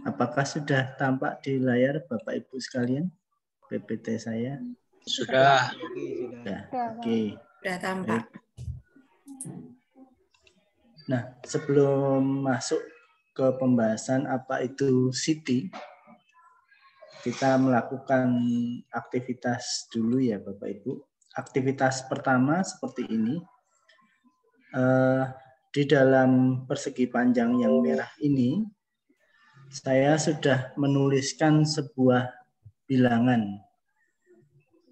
Apakah sudah tampak di layar Bapak Ibu sekalian PPT saya? Sudah. Sudah. Oke. Sudah tampak. Baik. Nah, sebelum masuk ke pembahasan apa itu Siti, kita melakukan aktivitas dulu ya Bapak Ibu. Aktivitas pertama seperti ini. Di dalam persegi panjang yang merah ini, saya sudah menuliskan sebuah bilangan.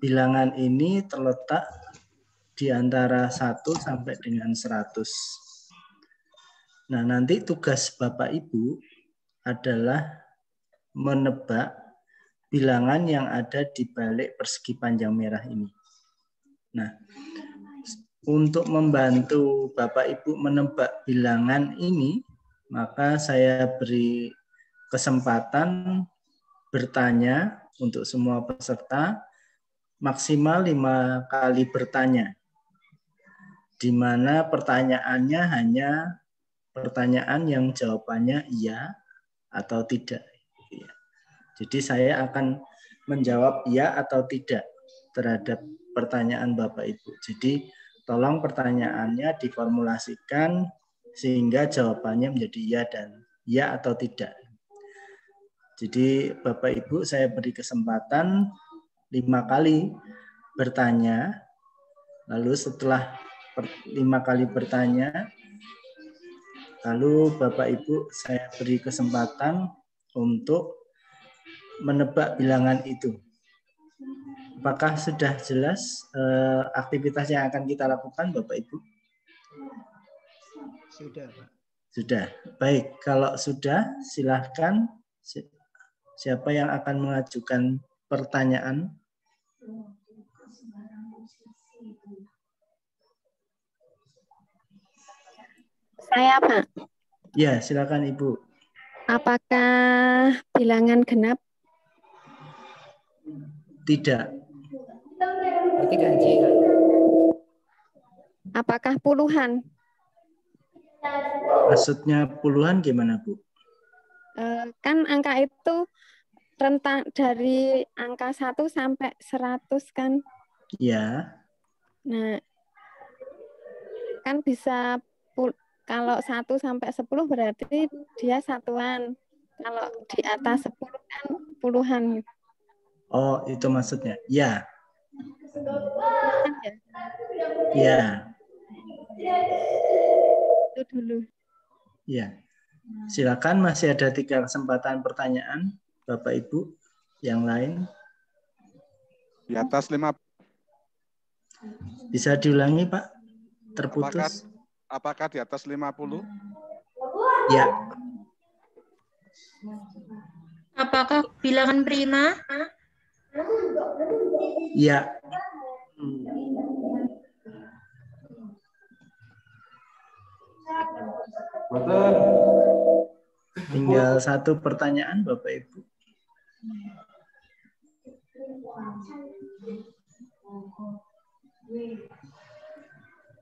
Bilangan ini terletak di antara 1 sampai dengan 100. Nah, nanti tugas Bapak Ibu adalah menebak bilangan yang ada di balik persegi panjang merah ini. Nah, untuk membantu Bapak Ibu menebak bilangan ini, maka saya beri kesempatan bertanya untuk semua peserta, maksimal 5 kali bertanya, di mana pertanyaannya hanya pertanyaan yang jawabannya iya atau tidak. Jadi saya akan menjawab iya atau tidak terhadap pertanyaan Bapak Ibu. Jadi tolong pertanyaannya diformulasikan sehingga jawabannya menjadi iya dan iya atau tidak. Jadi Bapak Ibu saya beri kesempatan 5 kali bertanya. Lalu setelah 5 kali bertanya, lalu Bapak Ibu saya beri kesempatan untuk menebak bilangan itu. Apakah sudah jelas aktivitas yang akan kita lakukan Bapak Ibu? Sudah, Pak. Sudah. Baik, kalau sudah silahkan siapa yang akan mengajukan pertanyaan? Saya, Pak. Ya, silakan Ibu. Apakah bilangan genap? Tidak. Berarti ganjil. Apakah puluhan? Maksudnya puluhan gimana, Bu? Kan angka itu rentang dari angka 1 sampai 100 kan? Ya. Nah, kan bisa kalau 1 sampai 10 berarti dia satuan. Kalau di atas 10 kan puluhan. Oh, itu maksudnya. Ya. Ya. Ya. Itu dulu. Ya. Silakan, masih ada 3 kesempatan pertanyaan Bapak Ibu yang lain. Di atas 5. Bisa diulangi, Pak? Terputus. Apakah di atas 50? Ya. Apakah bilangan prima? Ya. Tinggal 1 pertanyaan Bapak Ibu.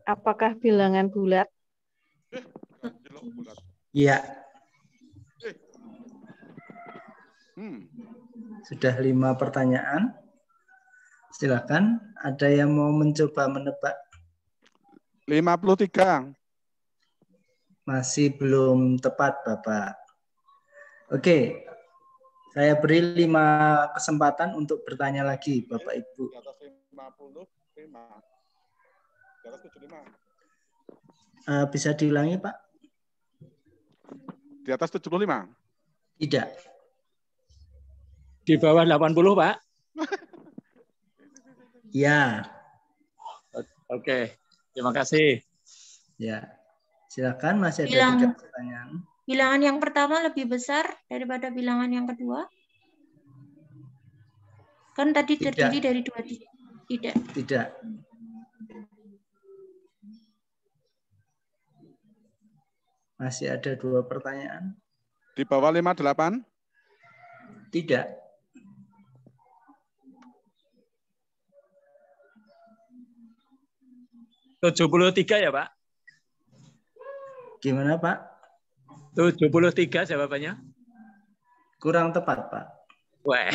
Apakah bilangan bulat? Ya. Sudah 5 pertanyaan. Silakan, ada yang mau mencoba menebak? 53. Masih belum tepat, Bapak. Oke, saya beri 5 kesempatan untuk bertanya lagi, Bapak Ibu. Di atas 50, 5. Di atas 75. Bisa diulangi, Pak? Di atas 75. Tidak. Di bawah 80, Pak? Ya. Oke, terima kasih. Ya. Silakan, masih ada 3 pertanyaan. Bilangan yang pertama lebih besar daripada bilangan yang kedua? Kan tadi terdiri dari 2 digit. Tidak. Tidak. Masih ada 2 pertanyaan. Di bawah 58? Tidak. Tujuh 73 ya, Pak? Gimana, Pak? 73 jawabannya. Kurang tepat, Pak. Wah.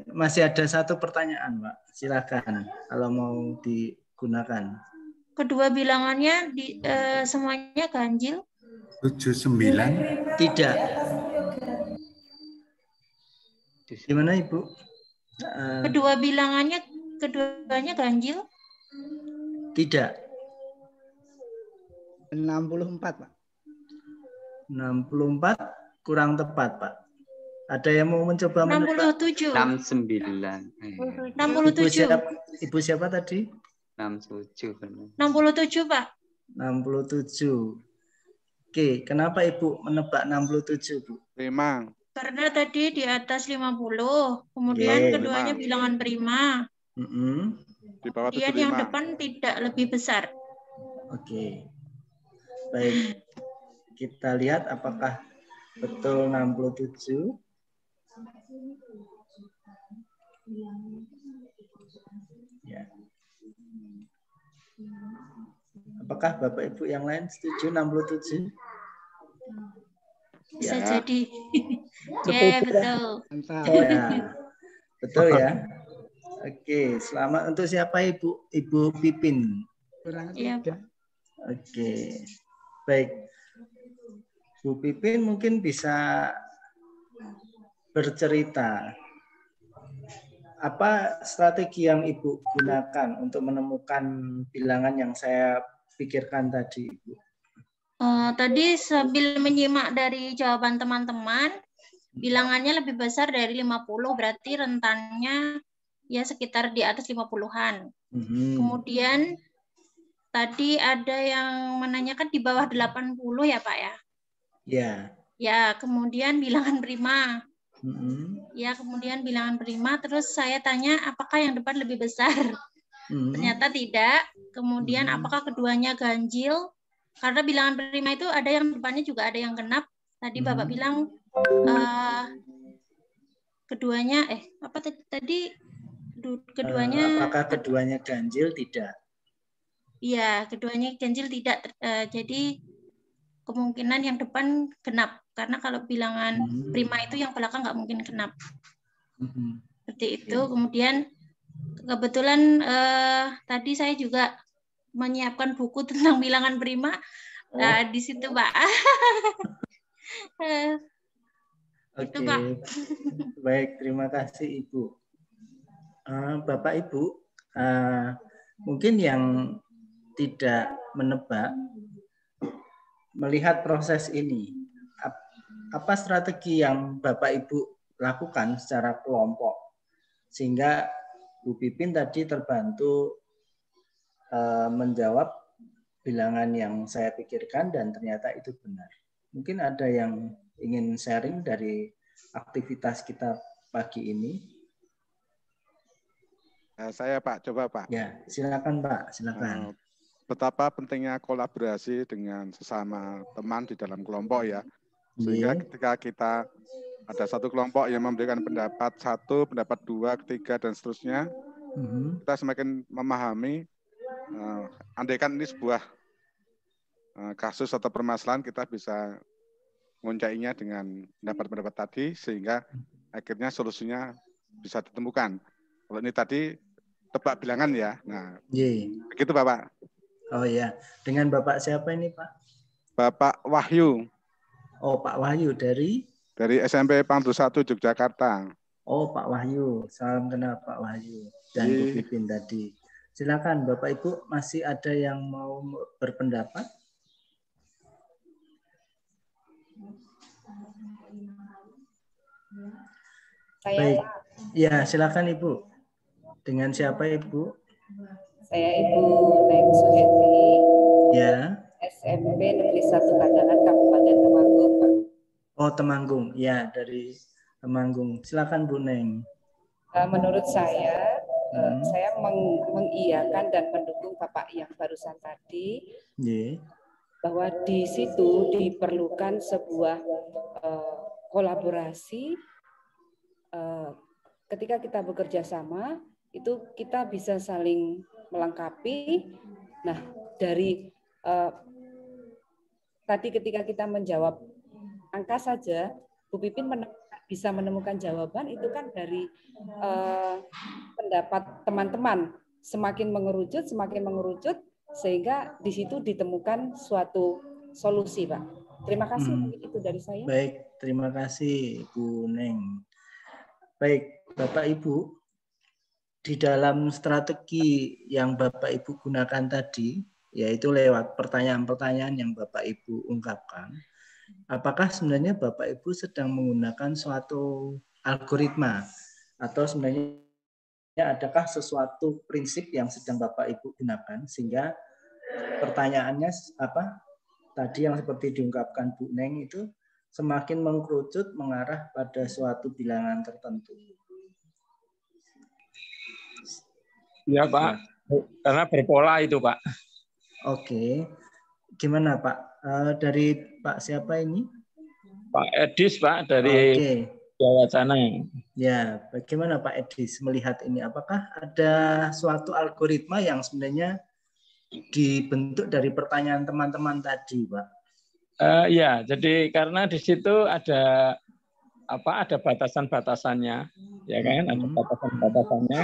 Masih ada satu pertanyaan, Pak. Silakan kalau mau digunakan. Kedua bilangannya semuanya ganjil. 79. Tidak. Gimana, Ibu? Keduanya ganjil. Tidak. 64, Pak. 64 kurang tepat, Pak. Ada yang mau mencoba 67. 69. 67. Ibu siapa tadi? 67 benar. 67, Pak. 67. Oke, kenapa Ibu menebak 67, Bu? Prima. Karena tadi di atas 50, kemudian keduanya bilangan prima. Di bawah 75. Kemudian yang depan tidak lebih besar. Oke. Baik. Kita lihat apakah betul 67. Ya. Apakah Bapak Ibu yang lain setuju 67? Bisa Ya. jadi. Ya, betul. Ya. Betul ya. Oke, selamat untuk siapa Ibu? Ibu Pipin. Iya, Pak. Oke. Baik. Bu Pipin mungkin bisa bercerita. Apa strategi yang Ibu gunakan untuk menemukan bilangan yang saya pikirkan tadi, Ibu? Tadi sambil menyimak dari jawaban teman-teman, bilangannya lebih besar dari 50, berarti rentannya ya sekitar di atas 50-an. Kemudian tadi ada yang menanyakan di bawah 80 ya, Pak ya? Ya. Ya, kemudian bilangan prima. Ya, kemudian bilangan prima, terus saya tanya apakah yang depan lebih besar? Ternyata tidak. Kemudian apakah keduanya ganjil? Karena bilangan prima itu ada yang depannya juga ada yang genap. Tadi Bapak bilang keduanya apa tadi keduanya apakah keduanya ganjil? Tidak. Iya, keduanya ganjil tidak. Jadi kemungkinan yang depan genap. Karena kalau bilangan prima itu yang belakang nggak mungkin genap. Seperti itu. Kemudian kebetulan tadi saya juga menyiapkan buku tentang bilangan prima. Nah, di situ, Pak. Oke. Baik, terima kasih Ibu. Bapak Ibu, mungkin yang tidak menebak, melihat proses ini, apa strategi yang Bapak Ibu lakukan secara kelompok sehingga Bu Pipin tadi terbantu menjawab bilangan yang saya pikirkan dan ternyata itu benar. Mungkin ada yang ingin sharing dari aktivitas kita pagi ini. Saya Pak, coba Pak. Ya, silakan Pak, silakan. Betapa pentingnya kolaborasi dengan sesama teman di dalam kelompok ya. Sehingga ketika kita ada satu kelompok yang memberikan pendapat 1, pendapat 2, ketiga, dan seterusnya, kita semakin memahami, andaikan ini sebuah kasus atau permasalahan, kita bisa menguncainya dengan pendapat-pendapat tadi, sehingga akhirnya solusinya bisa ditemukan. Kalau ini tadi tebak bilangan ya. Nah, begitu Bapak. Oh ya, dengan Bapak siapa ini Pak? Bapak Wahyu. Oh, Pak Wahyu dari SMP Pandu 1 Yogyakarta. Oh, Pak Wahyu. Salam kenal Pak Wahyu dan Bu Pipin tadi. Silakan Bapak Ibu, masih ada yang mau berpendapat? Baik. Ya, silakan Ibu. Dengan siapa Ibu? Saya Ibu Neng Suheti. Ya. SMP Negeri 1 Kandangan Kabupaten Temanggung, Pak. Oh, Temanggung. Ya, dari Temanggung. Silakan Bu Neng. Menurut saya mengiyakan dan mendukung Bapak yang barusan tadi, bahwa di situ diperlukan sebuah kolaborasi. Ketika kita bekerja sama, itu kita bisa saling melengkapi. Nah, dari tadi ketika kita menjawab angka saja, Bu Pipin bisa menemukan jawaban itu kan dari pendapat teman-teman. Semakin mengerucut, sehingga di situ ditemukan suatu solusi, Pak. Terima kasih, itu dari saya. Baik, terima kasih Bu Neng. Baik, Bapak Ibu, di dalam strategi yang Bapak Ibu gunakan tadi, yaitu lewat pertanyaan-pertanyaan yang Bapak Ibu ungkapkan, apakah sebenarnya Bapak Ibu sedang menggunakan suatu algoritma atau sebenarnya adakah sesuatu prinsip yang sedang Bapak Ibu gunakan sehingga pertanyaannya apa tadi yang seperti diungkapkan Bu Neng itu semakin mengkerucut mengarah pada suatu bilangan tertentu. Ya Pak, karena berpola itu Pak. Oke, gimana Pak? Dari Pak siapa ini? Pak Edis Pak dari Jawa Sana. Ya, bagaimana Pak Edis melihat ini? Apakah ada suatu algoritma yang sebenarnya dibentuk dari pertanyaan teman-teman tadi, Pak? Ya, jadi karena di situ ada ada batasan-batasannya, ya kan? Ada batasan-batasannya.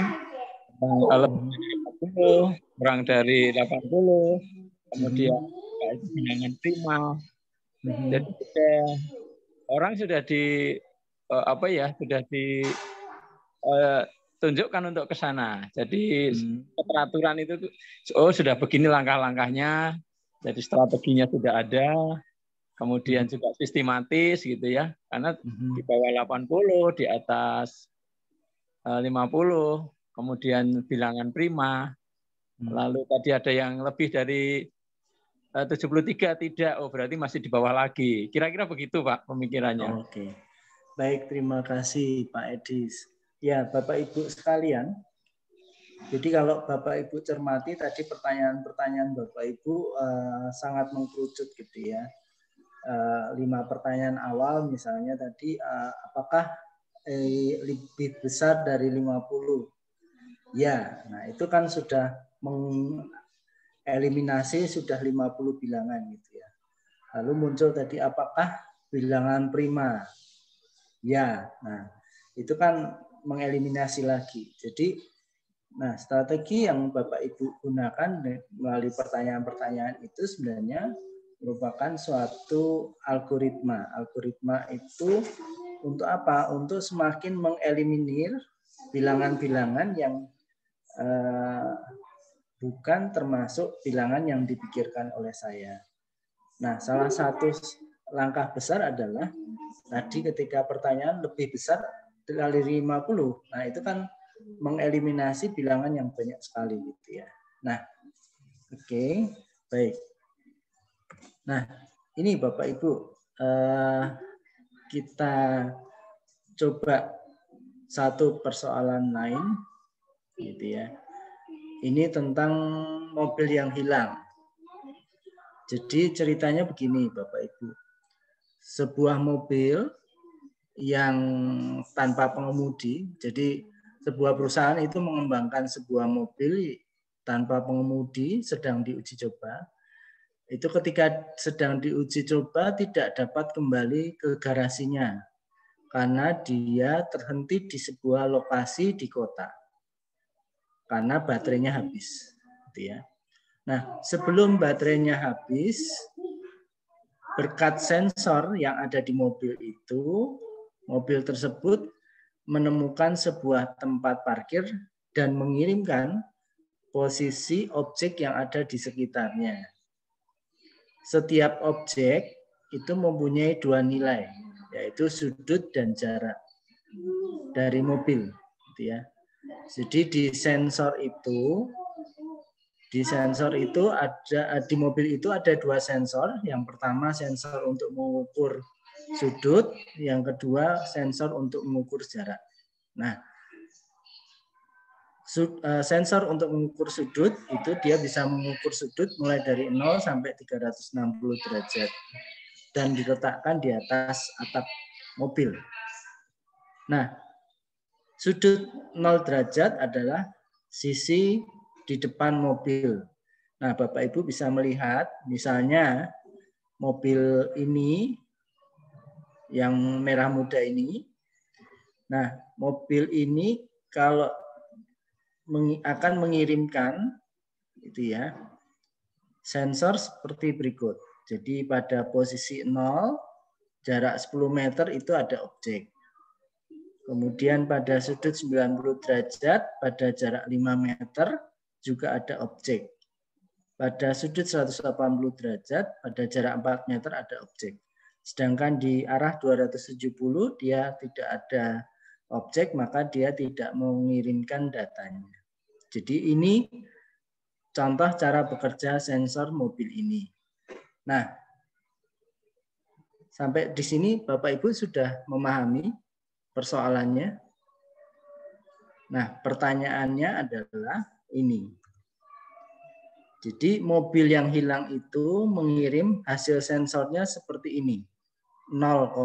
Kurang dari 80, kemudian bilangan prima. Jadi orang sudah sudah ditunjukkan untuk ke sana. Jadi peraturan itu sudah begini langkah-langkahnya. Jadi strateginya sudah ada. Kemudian juga sistematis gitu ya. Karena di bawah 80, di atas 50, kemudian bilangan prima. Lalu tadi ada yang lebih dari 73 tidak, berarti masih di bawah lagi. Kira-kira begitu Pak pemikirannya. Oke. Baik, terima kasih Pak Edis. Ya, Bapak Ibu sekalian. Jadi kalau Bapak Ibu cermati tadi pertanyaan-pertanyaan Bapak Ibu sangat mengkerucut gitu ya. 5 pertanyaan awal misalnya tadi apakah lebih besar dari 50? Ya, nah itu kan sudah mengeliminasi sudah 50 bilangan gitu ya. Lalu muncul tadi apakah bilangan prima? Ya, nah itu kan mengeliminasi lagi. Jadi, nah strategi yang Bapak Ibu gunakan melalui pertanyaan-pertanyaan itu sebenarnya merupakan suatu algoritma. Algoritma itu untuk apa? Untuk semakin mengeliminir bilangan-bilangan yang bukan termasuk bilangan yang dipikirkan oleh saya. Nah, salah satu langkah besar adalah tadi ketika pertanyaan lebih besar dari 50. Nah, itu kan mengeliminasi bilangan yang banyak sekali gitu ya. Nah, oke, baik. Nah, ini Bapak Ibu, kita coba satu persoalan lain, gitu ya. Ini tentang mobil yang hilang. Jadi ceritanya begini, Bapak Ibu. Sebuah mobil yang tanpa pengemudi, jadi sebuah perusahaan itu mengembangkan sebuah mobil tanpa pengemudi sedang diuji coba. Itu ketika sedang diuji coba tidak dapat kembali ke garasinya karena dia terhenti di sebuah lokasi di kota karena baterainya habis, gitu ya. Nah, sebelum baterainya habis, berkat sensor yang ada di mobil itu, mobil tersebut menemukan sebuah tempat parkir dan mengirimkan posisi objek yang ada di sekitarnya. Setiap objek itu mempunyai 2 nilai, yaitu sudut dan jarak dari mobil, gitu ya. Jadi di sensor itu ada di mobil itu ada 2 sensor. Yang pertama sensor untuk mengukur sudut, yang kedua sensor untuk mengukur jarak. Nah, sensor untuk mengukur sudut itu dia bisa mengukur sudut mulai dari 0 sampai 360 derajat dan diletakkan di atas atap mobil. Nah, sudut 0 derajat adalah sisi di depan mobil. Nah, Bapak Ibu bisa melihat misalnya mobil ini yang merah muda ini. Nah, mobil ini kalau akan mengirimkan itu ya sensor seperti berikut. Jadi pada posisi 0, jarak 10 meter itu ada objek. Kemudian pada sudut 90 derajat, pada jarak 5 meter juga ada objek. Pada sudut 180 derajat, pada jarak 4 meter ada objek. Sedangkan di arah 270 dia tidak ada objek, maka dia tidak mengirimkan datanya. Jadi ini contoh cara bekerja sensor mobil ini. Nah, sampai di sini Bapak Ibu sudah memahami persoalannya. Nah, pertanyaannya adalah ini. Jadi mobil yang hilang itu mengirim hasil sensornya seperti ini. 0,5,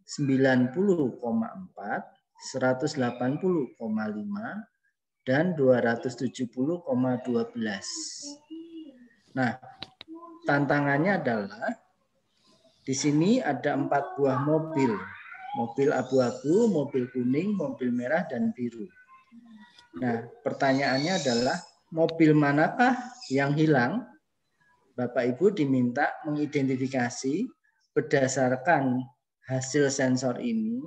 90,4, 180,5, dan 270,12. Nah, tantangannya adalah di sini ada 4 buah mobil. Mobil abu-abu, mobil kuning, mobil merah, dan biru. Nah, pertanyaannya adalah mobil manakah yang hilang? Bapak Ibu diminta mengidentifikasi berdasarkan hasil sensor ini,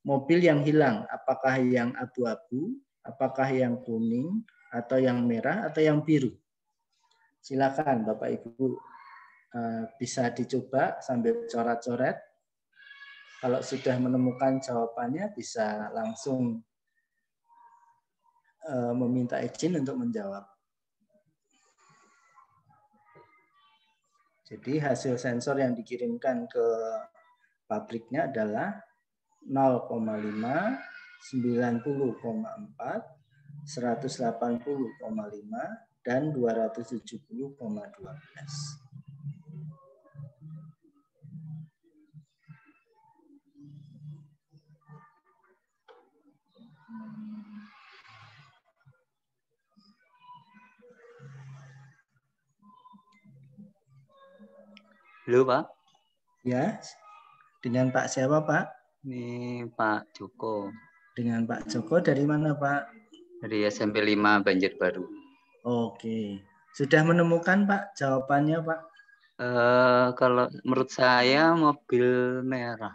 mobil yang hilang, apakah yang abu-abu, apakah yang kuning, atau yang merah, atau yang biru. Silakan Bapak Ibu bisa dicoba sambil coret-coret. Kalau sudah menemukan jawabannya bisa langsung meminta izin untuk menjawab. Jadi hasil sensor yang dikirimkan ke pabriknya adalah 0,5, 90,4, 180,5, dan 270,12. Halo Pak. Ya, dengan Pak siapa Pak? Ini Pak Joko. Dengan Pak Joko dari mana Pak? Dari SMP 5 Banjarbaru. Oke, sudah menemukan Pak jawabannya Pak? Kalau menurut saya mobil merah.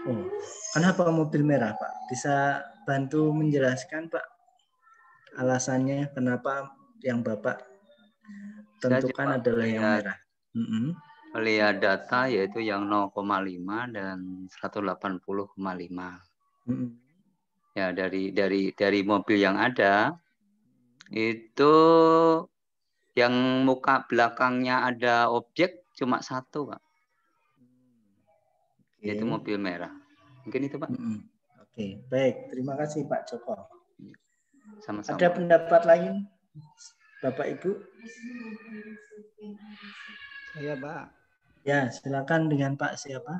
Oh, kenapa mobil merah Pak? Bisa bantu menjelaskan Pak alasannya kenapa yang Bapak tentukan adalah yang merah? Melihat data yaitu yang 0,5 dan 180,5. Ya dari mobil yang ada itu yang muka belakangnya ada objek cuma satu Pak. Yaitu mobil merah. Mungkin itu Pak. Oke, baik. Terima kasih Pak Joko. Sama-sama. Ada pendapat lain Bapak Ibu? Saya Pak. Ya, silakan dengan Pak siapa?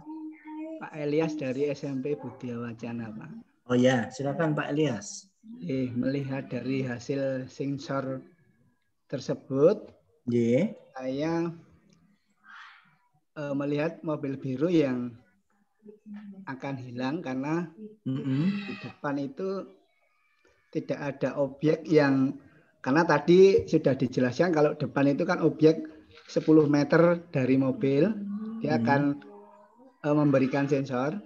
Pak Elias dari SMP Budia Wacana, Pak. Oh ya, silakan Pak Elias. Melihat dari hasil sensor tersebut, saya melihat mobil biru yang akan hilang karena di depan itu tidak ada objek yang, karena tadi sudah dijelaskan kalau depan itu kan objek 10 meter dari mobil, dia akan memberikan sensor.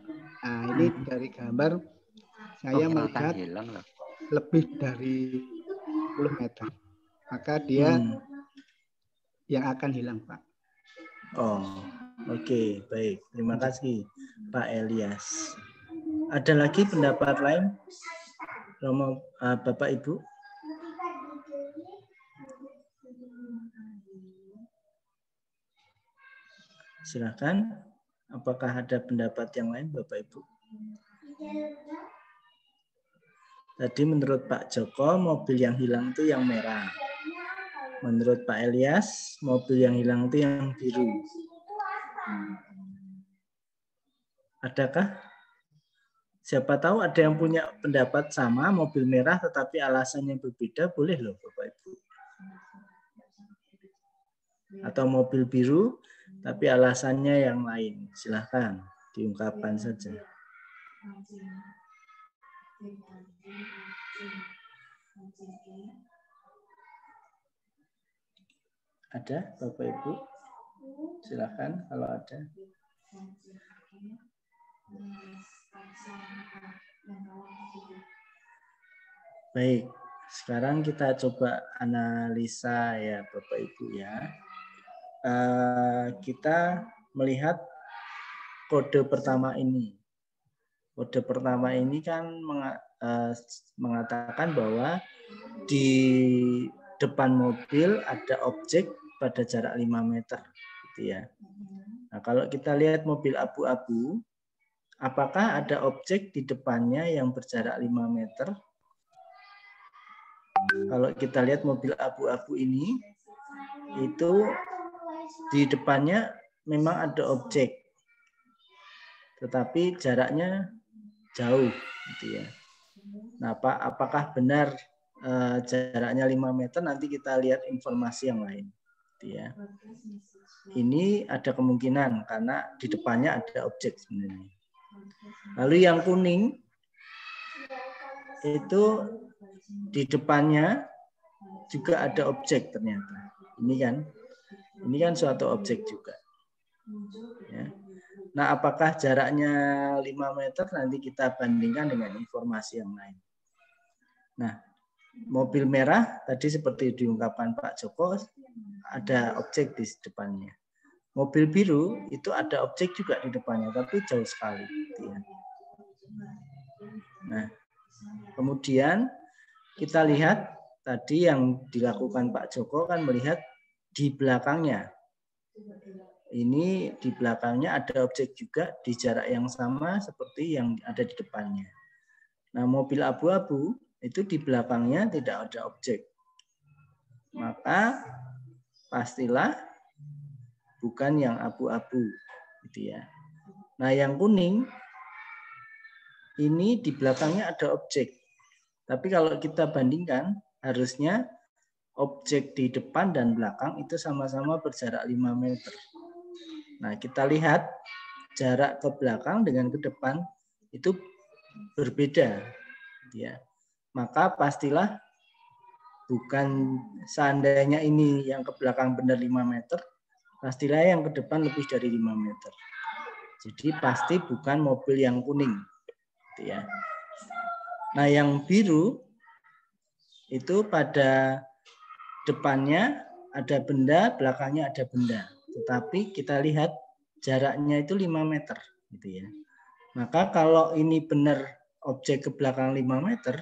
Nah, ini dari gambar saya melihat lebih dari 10 meter. Maka dia yang akan hilang, Pak. Oh, oke, baik. Terima kasih, Pak Elias. Ada lagi pendapat lain, Romo, Bapak Ibu? Silakan. Apakah ada pendapat yang lain, Bapak Ibu? Tadi menurut Pak Joko, mobil yang hilang itu yang merah. Menurut Pak Elias, mobil yang hilang itu yang biru. Adakah? Siapa tahu ada yang punya pendapat sama, mobil merah tetapi alasannya berbeda, boleh loh Bapak Ibu. Atau mobil biru, tapi alasannya yang lain. Silahkan diungkapkan saja. Ada Bapak Ibu? Silahkan kalau ada. Baik, sekarang kita coba analisa ya Bapak Ibu ya. Kita melihat kode pertama ini. Kode pertama ini kan mengatakan bahwa di depan mobil ada objek pada jarak 5 meter. Gitu ya. Nah, kalau kita lihat mobil abu-abu, apakah ada objek di depannya yang berjarak 5 meter? Kalau kita lihat mobil abu-abu ini, itu di depannya memang ada objek, tetapi jaraknya jauh, gitu ya. Nah, apakah benar jaraknya 5 meter? Nanti kita lihat informasi yang lain, gitu ya. Ini ada kemungkinan karena di depannya ada objek sebenarnya. Lalu yang kuning itu di depannya juga ada objek ternyata. Ini kan suatu objek juga. Ya. Nah, apakah jaraknya 5 meter? Nanti kita bandingkan dengan informasi yang lain. Nah, mobil merah tadi seperti diungkapkan Pak Joko, ada objek di depannya. Mobil biru itu ada objek juga di depannya, tapi jauh sekali. Gitu ya. Nah, kemudian kita lihat tadi yang dilakukan Pak Joko kan melihat di belakangnya. Ini di belakangnya ada objek juga di jarak yang sama seperti yang ada di depannya. Nah, mobil abu-abu itu di belakangnya tidak ada objek. Maka pastilah bukan yang abu-abu, gitu ya. Nah, yang kuning ini di belakangnya ada objek. Tapi kalau kita bandingkan, harusnya objek di depan dan belakang itu sama-sama berjarak 5 meter. Nah, kita lihat jarak ke belakang dengan ke depan itu berbeda. Ya. Maka pastilah bukan seandainya ini yang ke belakang benar 5 meter, pastilah yang ke depan lebih dari 5 meter. Jadi pasti bukan mobil yang kuning. Ya. Nah, yang biru itu pada depannya ada benda, belakangnya ada benda. Tetapi kita lihat jaraknya itu 5 meter. Gitu ya. Maka kalau ini benar objek ke belakang 5 meter,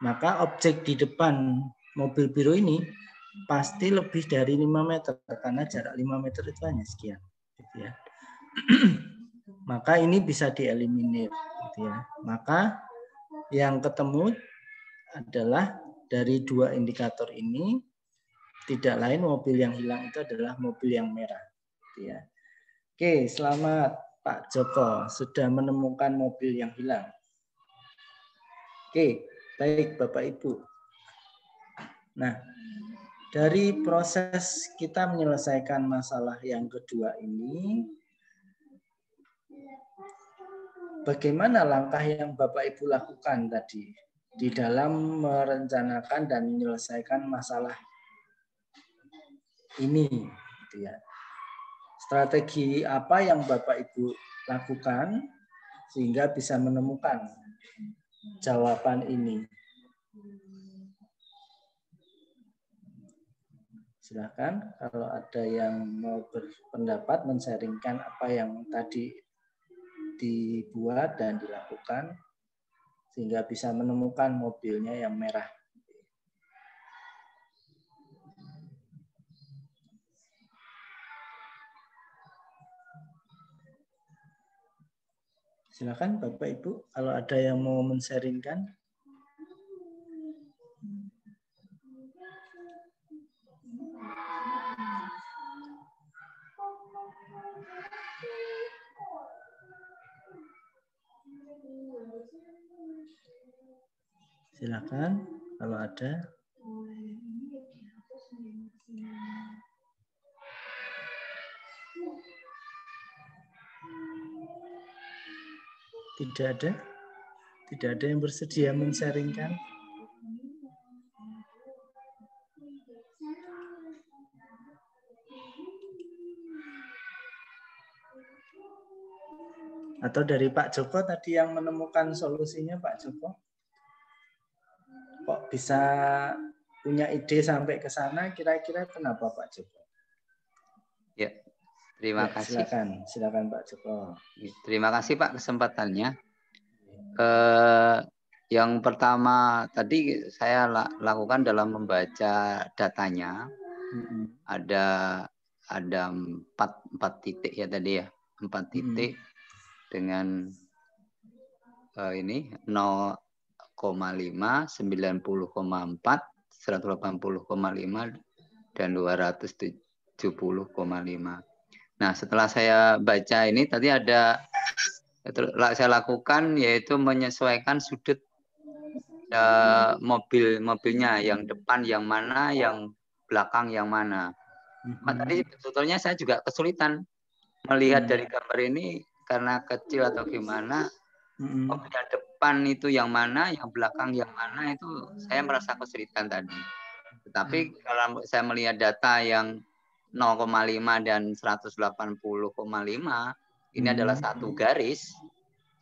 maka objek di depan mobil biru ini pasti lebih dari 5 meter. Karena jarak 5 meter itu hanya sekian. Gitu ya. Maka ini bisa dieliminir. Gitu ya. Maka yang ketemu adalah dari dua indikator ini, tidak lain mobil yang hilang itu adalah mobil yang merah. Ya. Oke, selamat Pak Joko sudah menemukan mobil yang hilang. Oke, baik Bapak Ibu. Nah, dari proses kita menyelesaikan masalah yang kedua ini, bagaimana langkah yang Bapak Ibu lakukan tadi di dalam merencanakan dan menyelesaikan masalah ini, gitu ya. Strategi apa yang Bapak Ibu lakukan sehingga bisa menemukan jawaban ini? Silakan kalau ada yang mau berpendapat men-sharingkan apa yang tadi dibuat dan dilakukan sehingga bisa menemukan mobilnya yang merah. Silakan Bapak Ibu kalau ada yang mau men-sharingkan. Silakan kalau ada. Tidak ada? Tidak ada yang bersedia men-sharingkan? Atau dari Pak Joko tadi yang menemukan solusinya, Pak Joko? Kok bisa punya ide sampai ke sana, kira-kira kenapa Pak Joko? Ya, terima kasih. Silakan Pak Joko. Terima kasih Pak kesempatannya. Yang pertama tadi saya lakukan dalam membaca datanya, ada 4 titik ya tadi ya, 4 titik dengan ini 0,5, 90,4, 180,5 dan 270,5. Nah, setelah saya baca ini tadi saya lakukan yaitu menyesuaikan sudut mobilnya, yang depan yang mana, yang belakang yang mana. Tadi sebetulnya saya juga kesulitan melihat dari gambar ini karena kecil atau gimana. Mobil yang depan itu yang mana, yang belakang yang mana, itu saya merasa kesulitan tadi. Tetapi kalau saya melihat data yang 0,5 dan 180,5 ini adalah satu garis,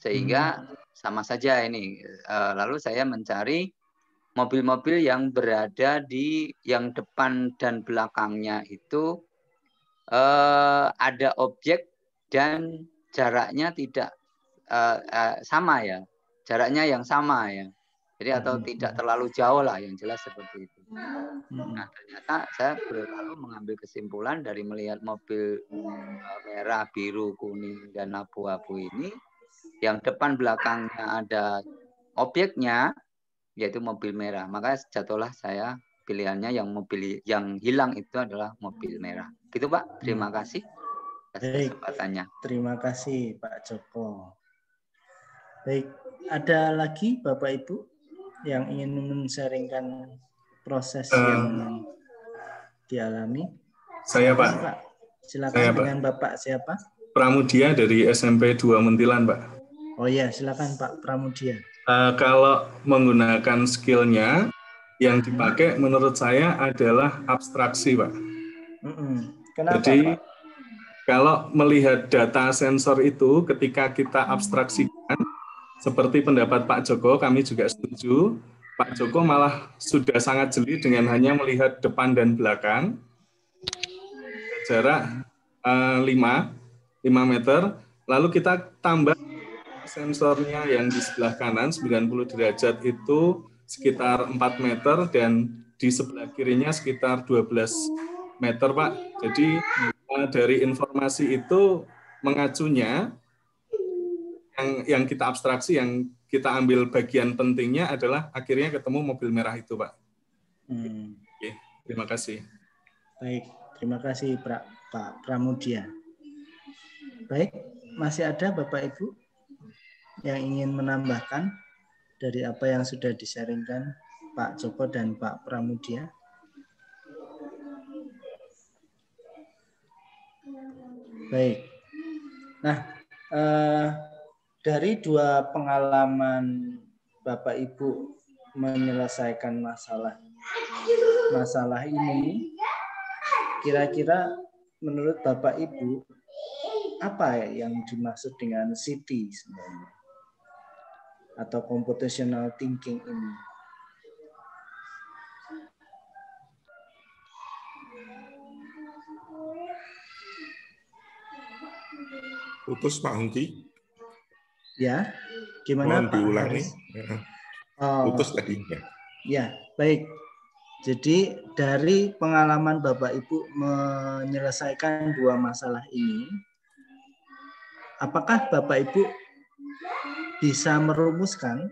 sehingga sama saja ini. Lalu saya mencari mobil-mobil yang berada di yang depan dan belakangnya itu ada objek dan jaraknya tidak sama ya, jaraknya yang sama ya. Jadi atau tidak terlalu jauh lah, yang jelas seperti itu. Nah, ternyata saya lalu mengambil kesimpulan dari melihat mobil merah, biru, kuning, dan abu-abu ini, yang depan belakangnya ada objeknya, yaitu mobil merah. Maka jatuhlah saya pilihannya yang mobil yang hilang itu adalah mobil merah. Gitu Pak, terima kasih atas kesempatannya. Terima kasih Pak Joko. Baik, ada lagi Bapak Ibu yang ingin men-sharingkan proses yang dialami? Saya Pak. Silakan saya, dengan Bapak siapa? Pramudia dari SMP 2 Muntilan Pak. Oh iya, silakan Pak Pramudia. Kalau menggunakan skillnya, yang dipakai menurut saya adalah abstraksi Pak. Kenapa, jadi Pak? Kalau melihat data sensor itu ketika kita abstraksikan, seperti pendapat Pak Joko, kami juga setuju. Pak Joko malah sudah sangat jeli dengan hanya melihat depan dan belakang. Jarak 5 meter. Lalu kita tambah sensornya yang di sebelah kanan 90 derajat itu sekitar 4 meter dan di sebelah kirinya sekitar 12 meter Pak. Jadi dari informasi itu mengacunya yang kita abstraksi, yang kita ambil bagian pentingnya adalah akhirnya ketemu mobil merah itu Pak. Oke, terima kasih. Baik, terima kasih Pak Pramudia. Baik, masih ada Bapak Ibu yang ingin menambahkan dari apa yang sudah di-sharingkan Pak Joko dan Pak Pramudia? Baik. Nah, dari 2 pengalaman Bapak Ibu menyelesaikan masalah ini, kira-kira menurut Bapak Ibu apa yang dimaksud dengan CT sebenarnya? Atau computational thinking ini? Putus Pak Hungki. Ya, gimana Mohon Pak diulangi. Putus tadi. Ya, baik. Jadi dari pengalaman Bapak Ibu menyelesaikan 2 masalah ini, apakah Bapak Ibu bisa merumuskan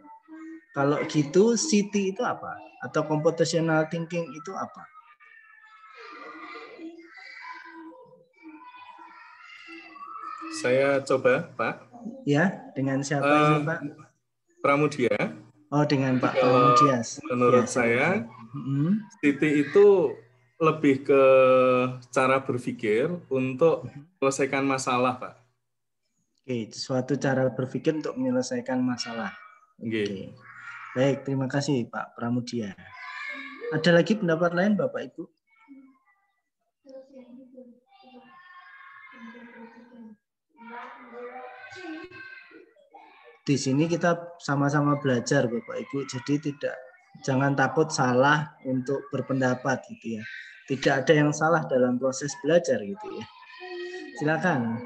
kalau gitu CT itu apa? Atau computational thinking itu apa? Saya coba, Pak. Ya, dengan siapa ini, Pak? Pramudia. Oh, dengan Pak Pramudia. Menurut saya, CT itu lebih ke cara berpikir untuk menyelesaikan masalah, Pak. Oke, suatu cara berpikir untuk menyelesaikan masalah. Oke. Baik, terima kasih Pak Pramudia. Ada lagi pendapat lain Bapak Ibu? Di sini kita sama-sama belajar Bapak Ibu, jadi jangan takut salah untuk berpendapat gitu ya. Tidak ada yang salah dalam proses belajar gitu ya. Silakan.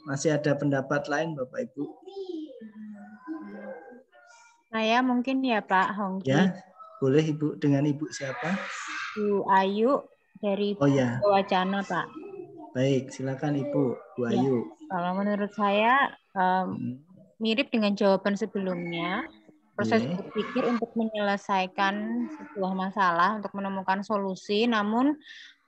Masih ada pendapat lain Bapak Ibu? Saya mungkin ya Pak Hongki. Ya, boleh Ibu. Dengan Ibu siapa? Bu Ayu dari Wacana Pak. Baik, silakan Ibu. Bu Ayu. Kalau menurut saya mirip dengan jawaban sebelumnya. Proses berpikir untuk menyelesaikan sebuah masalah, untuk menemukan solusi, namun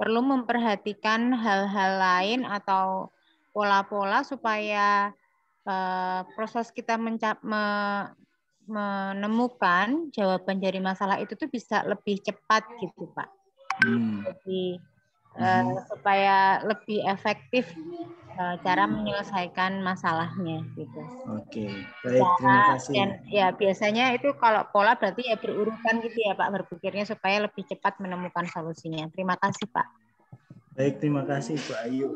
perlu memperhatikan hal-hal lain atau pola-pola supaya proses kita menemukan jawaban dari masalah itu tuh bisa lebih cepat gitu Pak. Jadi supaya lebih efektif cara menyelesaikan masalahnya gitu. Oke, baik, terima kasih. Dan ya biasanya itu kalau pola berarti ya berurutan gitu ya Pak berpikirnya supaya lebih cepat menemukan solusinya. Terima kasih Pak. Baik, terima kasih Bu Ayu.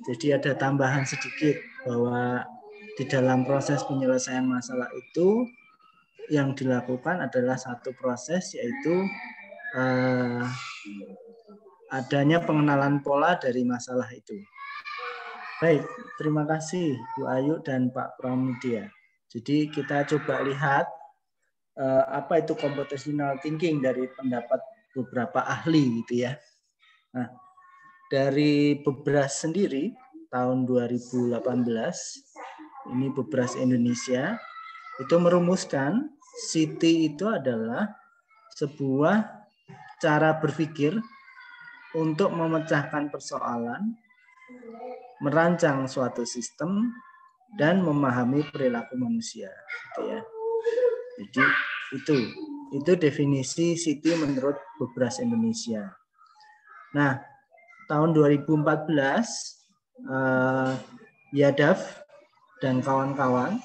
Jadi ada tambahan sedikit bahwa di dalam proses penyelesaian masalah itu yang dilakukan adalah satu proses, yaitu adanya pengenalan pola dari masalah itu. Baik, terima kasih Bu Ayu dan Pak Pramudia. Jadi kita coba lihat apa itu computational thinking dari pendapat beberapa ahli gitu ya. Nah, dari Bebras sendiri tahun 2018, ini Bebras Indonesia, itu merumuskan City itu adalah sebuah cara berpikir untuk memecahkan persoalan, merancang suatu sistem, dan memahami perilaku manusia. Gitu ya. Jadi itu definisi City menurut Bebras Indonesia. Nah, tahun 2014 Yadav dan kawan-kawan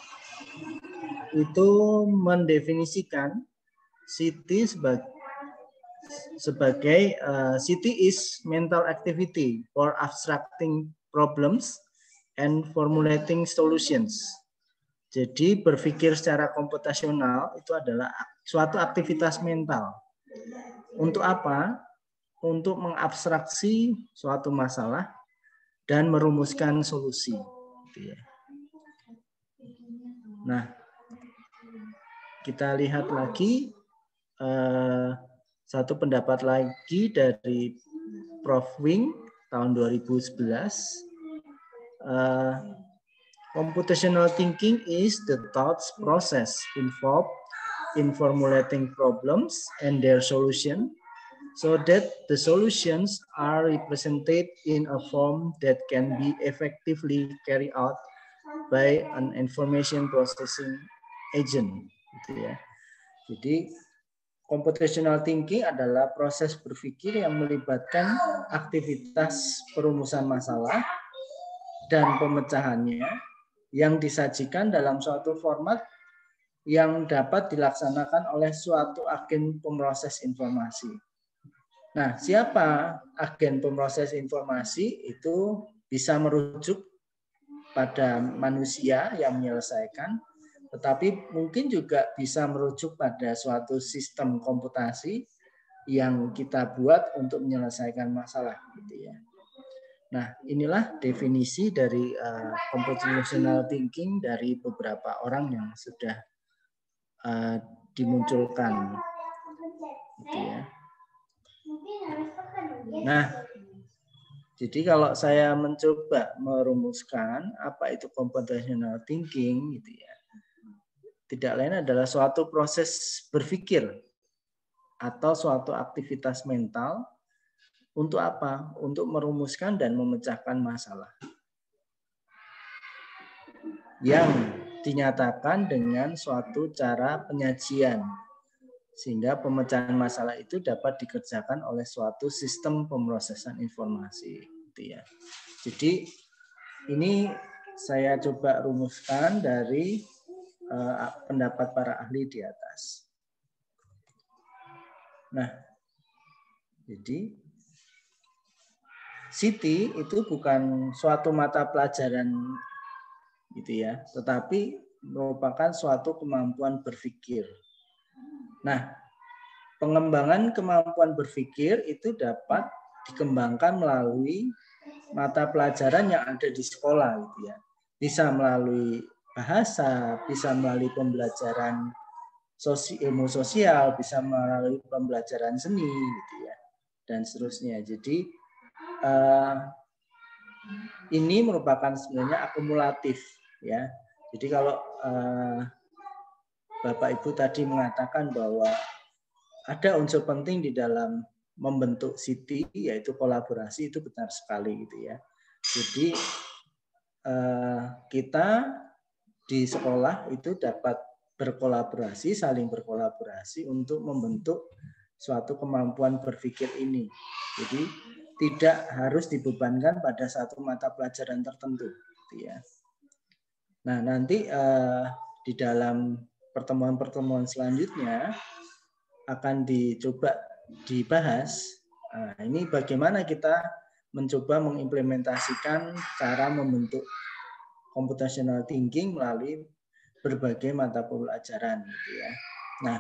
itu mendefinisikan City sebagai City is mental activity for abstracting problems and formulating solutions. Jadi berpikir secara komputasional itu adalah suatu aktivitas mental. Untuk apa? Untuk mengabstraksi suatu masalah dan merumuskan solusi. Nah, kita lihat lagi satu pendapat lagi dari Prof. Wing tahun 2011. Computational thinking is the thoughts process involved in formulating problems and their solution so that the solutions are represented in a form that can be effectively carried out by an information processing agent. Gitu ya. Jadi computational thinking adalah proses berpikir yang melibatkan aktivitas perumusan masalah dan pemecahannya yang disajikan dalam suatu format yang dapat dilaksanakan oleh suatu agen pemroses informasi. Nah, siapa agen pemroses informasi? Itu bisa merujuk pada manusia yang menyelesaikan, tetapi mungkin juga bisa merujuk pada suatu sistem komputasi yang kita buat untuk menyelesaikan masalah, gitu ya. Nah, inilah definisi dari computational thinking dari beberapa orang yang sudah dimunculkan, gitu ya. Nah, jadi kalau saya mencoba merumuskan apa itu computational thinking, gitu ya, tidak lain adalah suatu proses berpikir atau suatu aktivitas mental. Untuk apa? Untuk merumuskan dan memecahkan masalah yang dinyatakan dengan suatu cara penyajian, sehingga pemecahan masalah itu dapat dikerjakan oleh suatu sistem pemrosesan informasi. Gitu ya. Jadi ini saya coba rumuskan dari pendapat para ahli di atas. Nah, jadi Siti itu bukan suatu mata pelajaran gitu ya, tetapi merupakan suatu kemampuan berpikir. Nah, pengembangan kemampuan berpikir itu dapat dikembangkan melalui mata pelajaran yang ada di sekolah gitu ya. Bisa melalui bahasa, bisa melalui pembelajaran ilmu sosial, bisa melalui pembelajaran seni gitu ya, dan seterusnya. Jadi ini merupakan sebenarnya akumulatif ya. Jadi kalau Bapak Ibu tadi mengatakan bahwa ada unsur penting di dalam membentuk Siti, yaitu kolaborasi, itu benar sekali gitu ya. Jadi kita di sekolah itu dapat berkolaborasi, saling berkolaborasi untuk membentuk suatu kemampuan berpikir ini. Jadi tidak harus dibebankan pada satu mata pelajaran tertentu, gitu ya. Nah, nanti di dalam pertemuan-pertemuan selanjutnya akan dicoba dibahas. Nah, ini bagaimana kita mencoba mengimplementasikan cara membentuk computational thinking melalui berbagai mata pelajaran, gitu ya. Nah,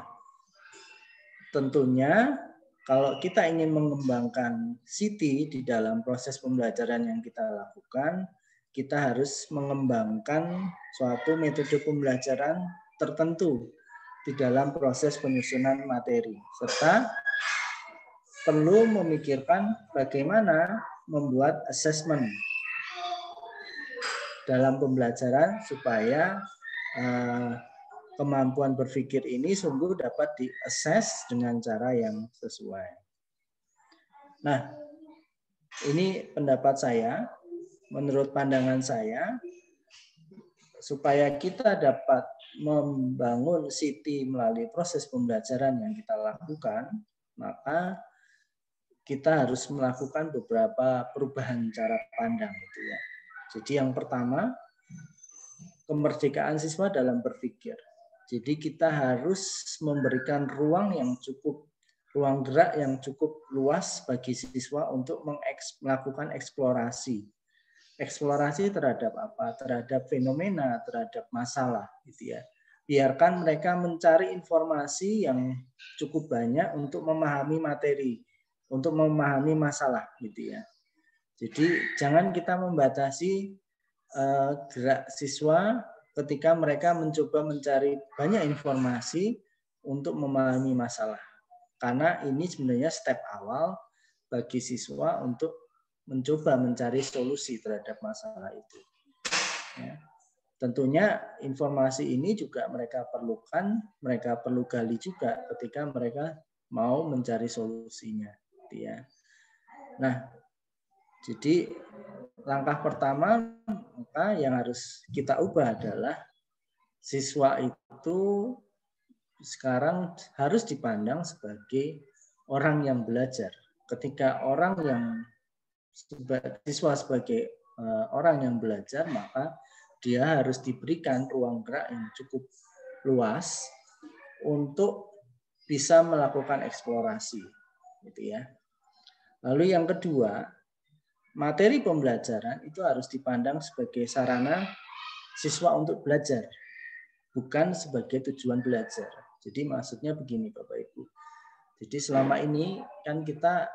tentunya kalau kita ingin mengembangkan Siti di dalam proses pembelajaran yang kita lakukan, kita harus mengembangkan suatu metode pembelajaran tertentu di dalam proses penyusunan materi, serta perlu memikirkan bagaimana membuat assessment dalam pembelajaran supaya kemampuan berpikir ini sungguh dapat di-assess dengan cara yang sesuai. Nah, ini pendapat saya, menurut pandangan saya, supaya kita dapat membangun Siti melalui proses pembelajaran yang kita lakukan, maka kita harus melakukan beberapa perubahan cara pandang, gitu ya. Jadi yang pertama, kemerdekaan siswa dalam berpikir. Jadi kita harus memberikan ruang gerak yang cukup luas bagi siswa untuk melakukan eksplorasi. Eksplorasi terhadap apa? Terhadap fenomena, terhadap masalah, gitu ya. Biarkan mereka mencari informasi yang cukup banyak untuk memahami materi, untuk memahami masalah, gitu ya. Jadi jangan kita membatasi gerak siswa ketika mereka mencoba mencari banyak informasi untuk memahami masalah. Karena ini sebenarnya step awal bagi siswa untuk mencoba mencari solusi terhadap masalah itu. Ya. Tentunya informasi ini juga mereka perlukan, mereka perlu gali juga ketika mereka mau mencari solusinya. Ya. Nah, jadi langkah pertama maka yang harus kita ubah adalah siswa itu sekarang harus dipandang sebagai orang yang belajar. Ketika siswa sebagai orang yang belajar, maka dia harus diberikan ruang gerak yang cukup luas untuk bisa melakukan eksplorasi, gitu ya. Lalu yang kedua, materi pembelajaran itu harus dipandang sebagai sarana siswa untuk belajar, bukan sebagai tujuan belajar. Jadi maksudnya begini Bapak Ibu. Jadi selama ini kan kita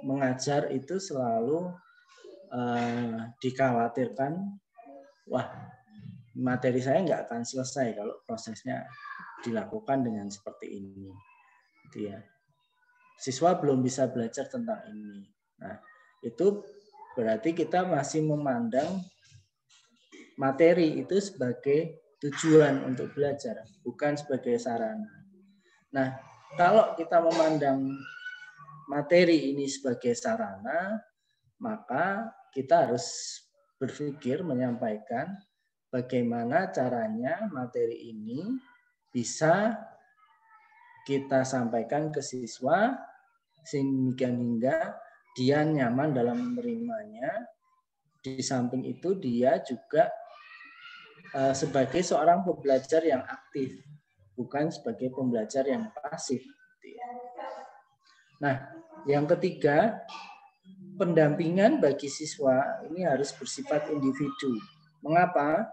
mengajar itu selalu dikhawatirkan, wah materi saya nggak akan selesai kalau prosesnya dilakukan dengan seperti ini. Gitu ya. Siswa belum bisa belajar tentang ini. Nah, itu berarti kita masih memandang materi itu sebagai tujuan untuk belajar, bukan sebagai sarana. Nah, kalau kita memandang materi ini sebagai sarana, maka kita harus berpikir menyampaikan bagaimana caranya materi ini bisa kita sampaikan ke siswa hingga dia nyaman dalam menerimanya. Di samping itu dia juga sebagai seorang pembelajar yang aktif, bukan sebagai pembelajar yang pasif. Nah, yang ketiga, pendampingan bagi siswa ini harus bersifat individu. Mengapa?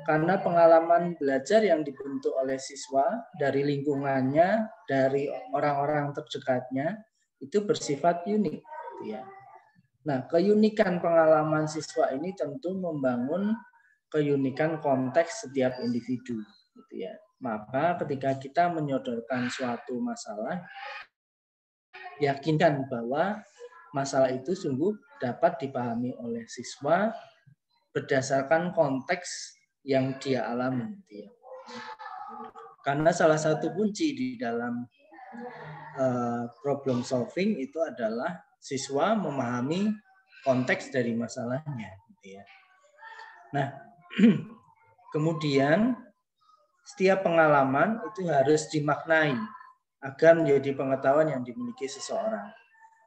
Karena pengalaman belajar yang dibentuk oleh siswa dari lingkungannya, dari orang-orang terdekatnya, itu bersifat unik. Nah, keunikan pengalaman siswa ini tentu membangun keunikan konteks setiap individu. Maka ketika kita menyodorkan suatu masalah, yakinkan bahwa masalah itu sungguh dapat dipahami oleh siswa berdasarkan konteks yang dia alami. Karena salah satu kunci di dalam problem solving itu adalah siswa memahami konteks dari masalahnya. Nah, kemudian setiap pengalaman itu harus dimaknai agar menjadi pengetahuan yang dimiliki seseorang.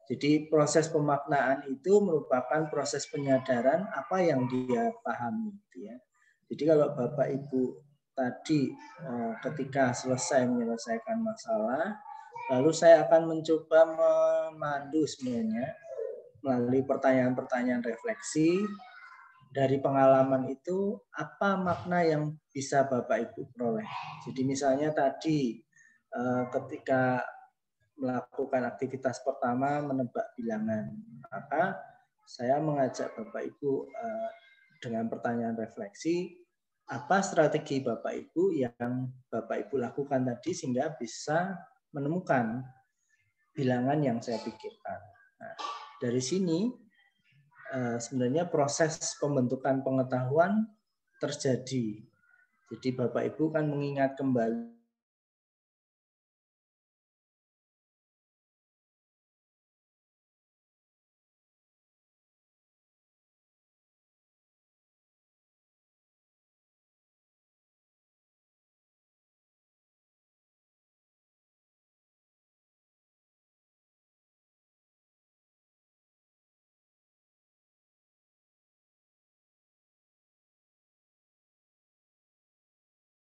Jadi proses pemaknaan itu merupakan proses penyadaran apa yang dia pahami. Jadi kalau Bapak Ibu tadi ketika selesai menyelesaikan masalah, lalu saya akan mencoba memandu sebenarnya melalui pertanyaan-pertanyaan refleksi dari pengalaman itu apa makna yang bisa Bapak Ibu peroleh. Jadi misalnya tadi ketika melakukan aktivitas pertama menebak bilangan, maka saya mengajak Bapak Ibu dengan pertanyaan refleksi, apa strategi Bapak Ibu yang Bapak Ibu lakukan tadi sehingga bisa menemukan bilangan yang saya pikirkan. Nah, dari sini sebenarnya proses pembentukan pengetahuan terjadi. Jadi Bapak Ibu kan mengingat kembali